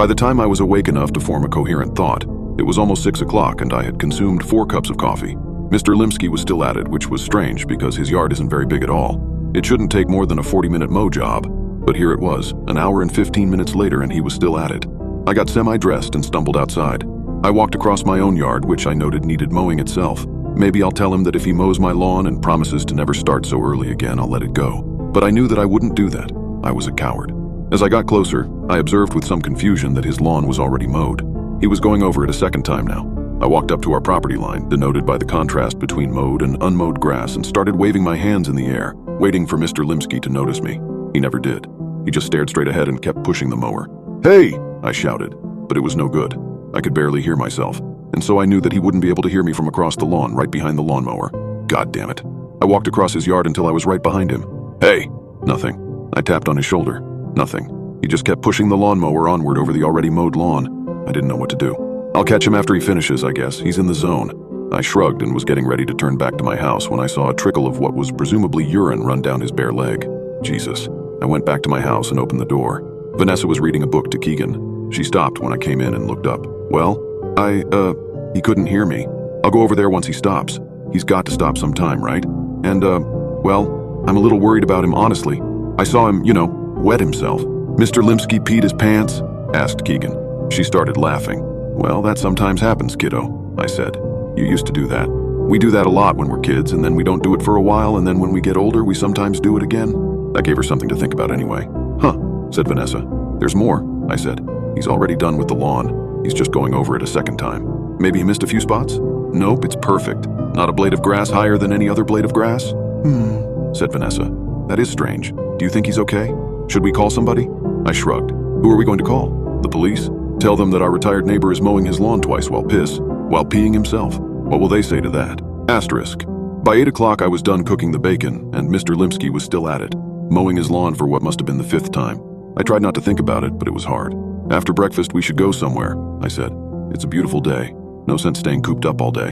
By the time I was awake enough to form a coherent thought, it was almost 6 o'clock and I had consumed 4 cups of coffee. Mr. Limsky was still at it, which was strange because his yard isn't very big at all. It shouldn't take more than a 40-minute mow job, but here it was, an hour and 15 minutes later, and he was still at it. I got semi-dressed and stumbled outside. I walked across my own yard, which I noted needed mowing itself. Maybe I'll tell him that if he mows my lawn and promises to never start so early again, I'll let it go. But I knew that I wouldn't do that. I was a coward. As I got closer, I observed with some confusion that his lawn was already mowed. He was going over it a second time now. I walked up to our property line, denoted by the contrast between mowed and unmowed grass, and started waving my hands in the air, waiting for Mr. Limsky to notice me. He never did. He just stared straight ahead and kept pushing the mower. "Hey!" I shouted, but it was no good. I could barely hear myself, and so I knew that he wouldn't be able to hear me from across the lawn, right behind the lawnmower. God damn it. I walked across his yard until I was right behind him. "Hey!" Nothing. I tapped on his shoulder. Nothing. He just kept pushing the lawnmower onward over the already mowed lawn. I didn't know what to do. I'll catch him after he finishes, I guess. He's in the zone. I shrugged and was getting ready to turn back to my house when I saw a trickle of what was presumably urine run down his bare leg. Jesus. I went back to my house and opened the door. Vanessa was reading a book to Keegan. She stopped when I came in and looked up. "Well, he couldn't hear me. I'll go over there once he stops. He's got to stop sometime, right? And, well, I'm a little worried about him, honestly. I saw him, wet himself." "Mr. Limsky peed his pants?" asked Keegan. She started laughing. "Well, that sometimes happens, kiddo," I said. "You used to do that. We do that a lot when we're kids, and then we don't do it for a while, and then when we get older, we sometimes do it again." That gave her something to think about anyway. "Huh," said Vanessa. "There's more," I said. "He's already done with the lawn. He's just going over it a second time. Maybe he missed a few spots?" "Nope, it's perfect. Not a blade of grass higher than any other blade of grass?" Said Vanessa. "That is strange. Do you think he's okay? Should we call somebody?" I shrugged. "Who are we going to call? The police? Tell them that our retired neighbor is mowing his lawn twice while peeing himself. What will they say to that?" Asterisk. By 8 o'clock I was done cooking the bacon, and Mr. Limsky was still at it, mowing his lawn for what must have been the 5th time. I tried not to think about it, but it was hard. "After breakfast we should go somewhere," I said. "It's a beautiful day. No sense staying cooped up all day."